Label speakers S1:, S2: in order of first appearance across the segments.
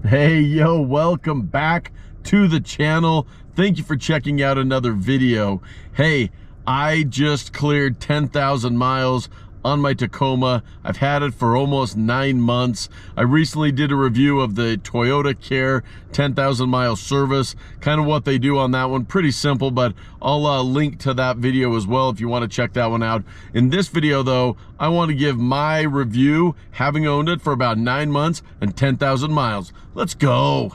S1: Hey, yo, welcome back to the channel. Thank you for checking out another video. Hey, I just cleared 10,000 miles on my Tacoma. I've had it for almost 9 months. I recently did a review of the Toyota Care 10,000 mile service, kind of what they do on that one. Pretty simple, but I'll link to that video as well if you want to check that one out. In this video though, I want to give my review, having owned it for about 9 months and 10,000 miles. Let's go.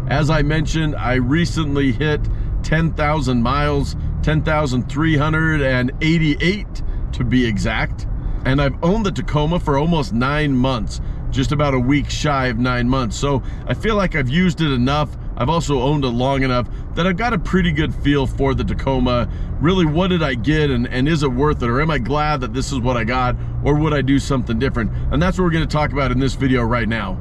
S1: As I mentioned, I recently hit 10,000 miles, 10,388 to be exact. And I've owned the Tacoma for almost 9 months, just about a week shy of 9 months. So I feel like I've used it enough. I've also owned it long enough that I've got a pretty good feel for the Tacoma. Really, what did I get and is it worth it? Or am I glad that this is what I got? Or would I do something different? And that's what we're gonna talk about in this video right now.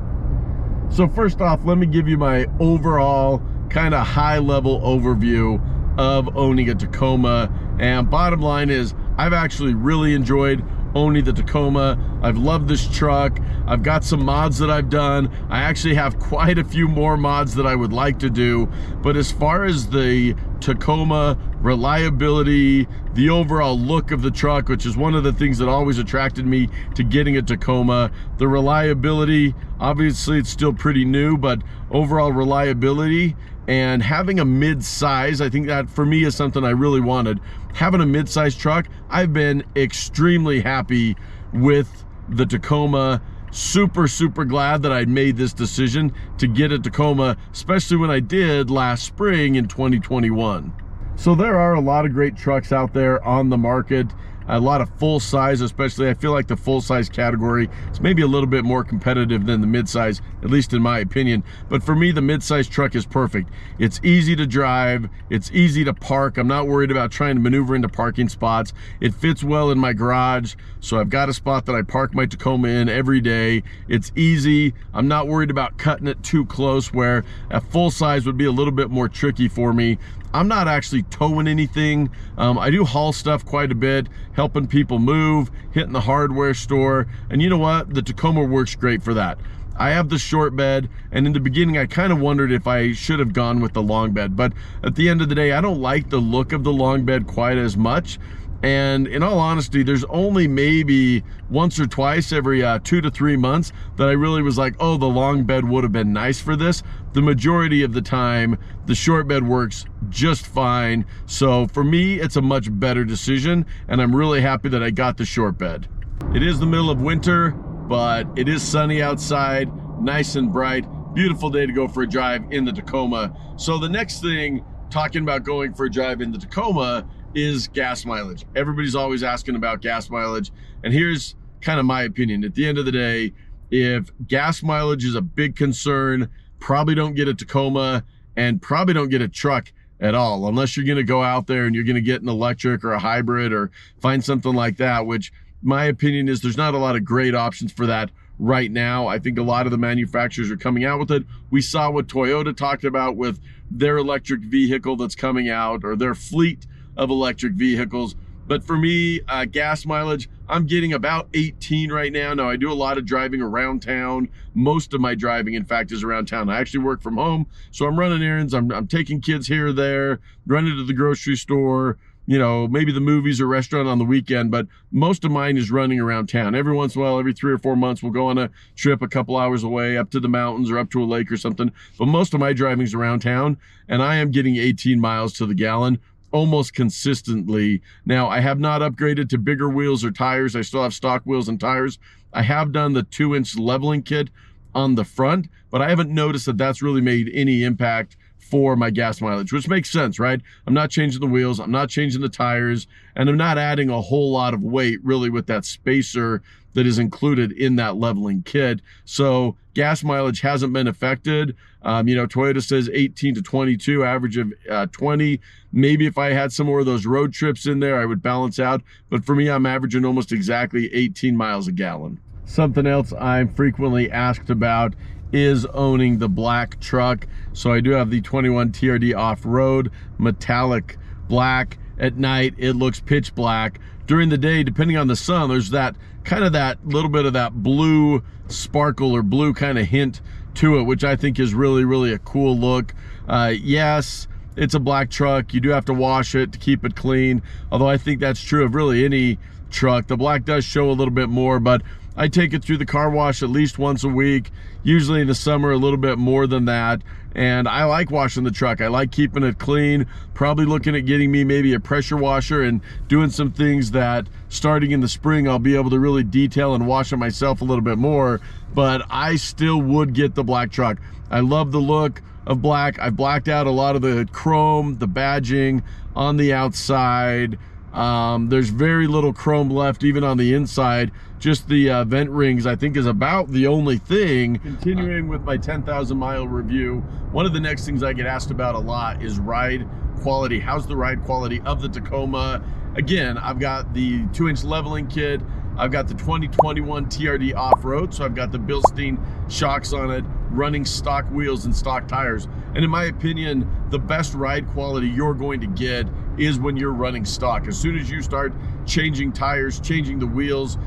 S1: So first off, let me give you my overall kind of high-level overview of owning a Tacoma. And bottom line is, I've actually really enjoyed owning the Tacoma. I've loved this truck. I've got some mods that I've done. I actually have quite a few more mods that I would like to do. But as far as the Tacoma reliability, the overall look of the truck, which is one of the things that always attracted me to getting a Tacoma, the reliability, obviously it's still pretty new, but overall reliability and having a mid-size, I think that for me is something I really wanted. Having a mid-size truck, I've been extremely happy with the Tacoma. Super glad that I made this decision to get a Tacoma, especially when I did last spring in 2021. So there are a lot of great trucks out there on the market, a lot of full size, especially. I feel like the full size category is maybe a little bit more competitive than the mid-size, at least in my opinion. But for me, the mid-size truck is perfect. It's easy to drive, it's easy to park. I'm not worried about trying to maneuver into parking spots. It fits well in my garage, so I've got a spot that I park my Tacoma in every day. It's easy. I'm not worried about cutting it too close, where a full size would be a little bit more tricky for me. I'm not actually towing anything. I do haul stuff quite a bit, helping people move, hitting the hardware store. And you know what? The Tacoma works great for that. I have the short bed, and in the beginning I kind of wondered if I should have gone with the long bed, but at the end of the day, I don't like the look of the long bed quite as much. And in all honesty, there's only maybe once or twice every 2 to 3 months that I really was like, oh, the long bed would have been nice for this. The majority of the time, the short bed works just fine. So for me, it's a much better decision, and I'm really happy that I got the short bed. It is the middle of winter, but it is sunny outside, nice and bright. Beautiful day to go for a drive in the Tacoma. So the next thing, talking about going for a drive in the Tacoma, is gas mileage. Everybody's always asking about gas mileage, and here's kind of my opinion. At the end of the day, if gas mileage is a big concern, probably don't get a Tacoma, and probably don't get a truck at all, unless you're going to go out there and you're going to get an electric or a hybrid or find something like that, which my opinion is there's not a lot of great options for that right now. I think a lot of the manufacturers are coming out with it. We saw what Toyota talked about with their electric vehicle that's coming out, or their fleet of electric vehicles. But for me, gas mileage, I'm getting about 18 right now. Now, I do a lot of driving around town. Most of my driving, in fact, is around town. I actually work from home, so I'm running errands. I'm taking kids here or there, running to the grocery store, you know, maybe the movies or restaurant on the weekend, but most of mine is running around town. Every once in a while, every 3 or 4 months, we'll go on a trip a couple hours away up to the mountains or up to a lake or something. But most of my driving is around town, and I am getting 18 miles to the gallon almost consistently. Now, I have not upgraded to bigger wheels or tires. I still have stock wheels and tires. I have done the 2-inch leveling kit on the front, but I haven't noticed that that's really made any impact for my gas mileage, which makes sense, right? I'm not changing the wheels, I'm not changing the tires, and I'm not adding a whole lot of weight really with that spacer that is included in that leveling kit. So gas mileage hasn't been affected. You know, Toyota says 18 to 22, average of 20. Maybe if I had some more of those road trips in there, I would balance out. But for me, I'm averaging almost exactly 18 miles a gallon. Something else I'm frequently asked about is owning the black truck. So I do have the 21 TRD off-road metallic black. At night, it looks pitch black. During the day, depending on the sun, there's that kind of that little bit of that blue sparkle or blue kind of hint to it, which I think is really, really a cool look. Yes, it's a black truck. You do have to wash it to keep it clean, although I think that's true of really any truck. The black does show a little bit more, but I take it through the car wash at least once a week, usually in the summer a little bit more than that. And I like washing the truck. I like keeping it clean. Probably looking at getting me maybe a pressure washer and doing some things that starting in the spring I'll be able to really detail and wash it myself a little bit more. But I still would get the black truck. I love the look of black. I've blacked out a lot of the chrome, the badging on the outside. There's very little chrome left even on the inside. Just the vent rings I think is about the only thing. Continuing with my 10,000 mile review, one of the next things I get asked about a lot is ride quality. How's the ride quality of the Tacoma? Again, I've got the 2-inch leveling kit. I've got the 2021 TRD off-road, so I've got the Bilstein shocks on it, running stock wheels and stock tires. And in my opinion, the best ride quality you're going to get is when you're running stock. As soon as you start changing tires, changing the wheels,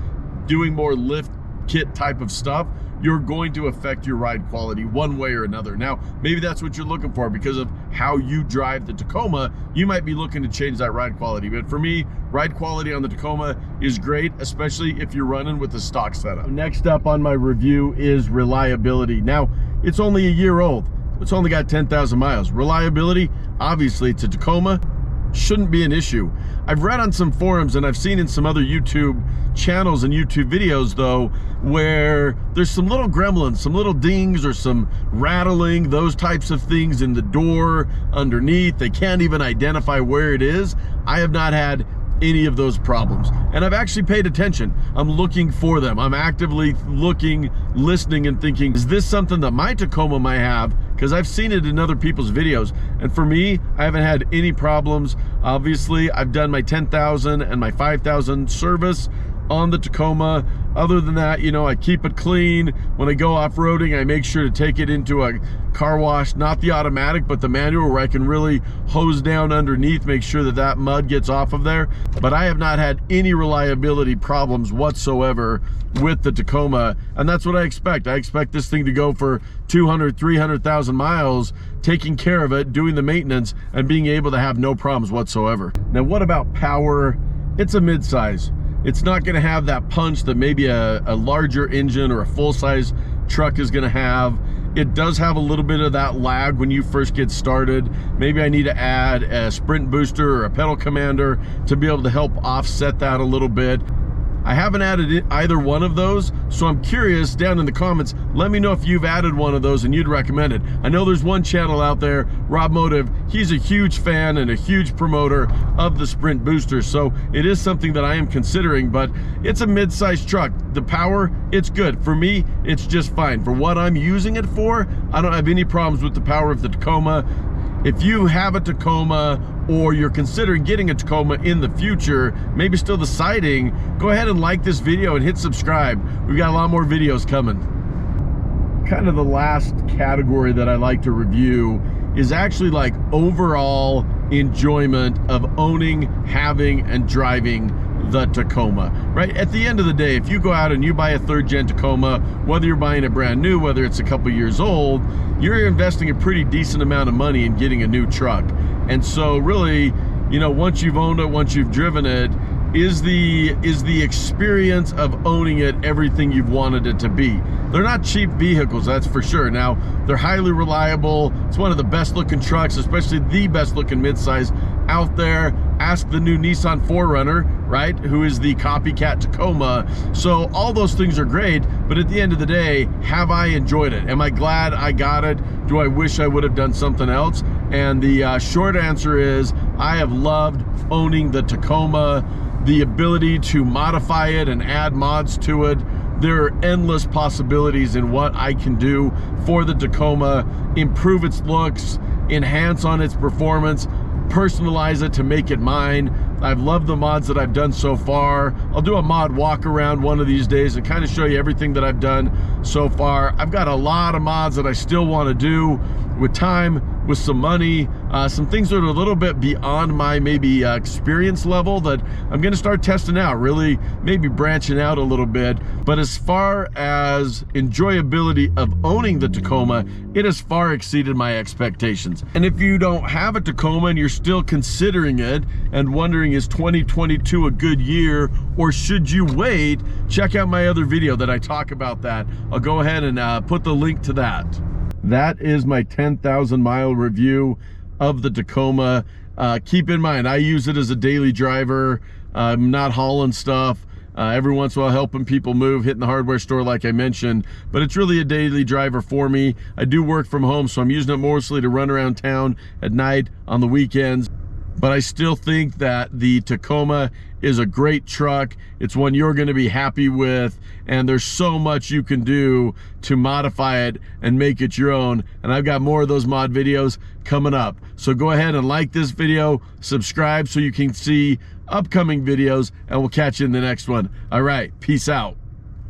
S1: doing more lift kit type of stuff, you're going to affect your ride quality one way or another. Now, maybe that's what you're looking for because of how you drive the Tacoma. You might be looking to change that ride quality. But for me, ride quality on the Tacoma is great, especially if you're running with the stock setup. Next up on my review is reliability. Now, it's only a year old. It's only got 10,000 miles. Reliability, obviously, it's a Tacoma. Shouldn't be an issue. I've read on some forums and I've seen in some other YouTube channels and YouTube videos though, where there's some little gremlins, some little dings or some rattling, those types of things in the door underneath. They can't even identify where it is. I have not had any of those problems. And I've actually paid attention. I'm looking for them. I'm actively looking, listening, and thinking, is this something that my Tacoma might have? Because I've seen it in other people's videos. And for me, I haven't had any problems. Obviously, I've done my 10,000 and my 5,000 service on the Tacoma. Other than that, you know, I keep it clean. When I go off-roading, I make sure to take it into a car wash, not the automatic, but the manual, where I can really hose down underneath, make sure that that mud gets off of there. But I have not had any reliability problems whatsoever with the Tacoma, and that's what I expect. I expect this thing to go for 200, 300,000 miles, taking care of it, doing the maintenance, and being able to have no problems whatsoever. Now, what about power? It's a mid-size. It's not going to have that punch that maybe a larger engine or a full-size truck is going to have. It does have a little bit of that lag when you first get started. Maybe I need to add a sprint booster or a pedal commander to be able to help offset that a little bit. I haven't added either one of those, so I'm curious down in the comments, let me know if you've added one of those and you'd recommend it. I know there's one channel out there, Rob Motive, he's a huge fan and a huge promoter of the Sprint Booster, so it is something that I am considering, but it's a mid-sized truck. The power, it's good. For me, it's just fine. For what I'm using it for, I don't have any problems with the power of the Tacoma. If you have a Tacoma or you're considering getting a Tacoma in the future, maybe still deciding, go ahead and like this video and hit subscribe. We've got a lot more videos coming. Kind of the last category that I like to review is actually like overall enjoyment of owning, having, and driving the Tacoma, right? At the end of the day, if you go out and you buy a 3rd gen Tacoma, whether you're buying it brand new, whether it's a couple years old, you're investing a pretty decent amount of money in getting a new truck. And so really, you know, once you've owned it, once you've driven it, is the experience of owning it everything you've wanted it to be. They're not cheap vehicles, that's for sure. Now, they're highly reliable. It's one of the best looking trucks, especially the best looking midsize out there. Ask the new Nissan 4Runner, right, who is the copycat Tacoma. So all those things are great, but at the end of the day, have I enjoyed it? Am I glad I got it? Do I wish I would have done something else? And the short answer is, I have loved owning the Tacoma. The ability to modify it and add mods to it. There are endless possibilities in what I can do for the Tacoma, improve its looks, enhance on its performance, personalize it to make it mine. I've loved the mods that I've done so far. I'll do a mod walk around one of these days and kind of show you everything that I've done so far. I've got a lot of mods that I still want to do. with time, with some money, some things that are a little bit beyond my maybe experience level that I'm gonna start testing out, really maybe branching out a little bit. But as far as enjoyability of owning the Tacoma, it has far exceeded my expectations. And if you don't have a Tacoma and you're still considering it and wondering, is 2022 a good year or should you wait, check out my other video that I talk about that. I'll go ahead and put the link to that. That is my 10,000 mile review of the Tacoma. Keep in mind, I use it as a daily driver. I'm not hauling stuff. Every once in a while helping people move, hitting the hardware store like I mentioned, but it's really a daily driver for me. I do work from home, so I'm using it mostly to run around town at night, on the weekends. But I still think that the Tacoma is a great truck. It's one you're gonna be happy with, and there's so much you can do to modify it and make it your own. And I've got more of those mod videos coming up. So go ahead and like this video, subscribe so you can see upcoming videos, and we'll catch you in the next one. All right, peace out.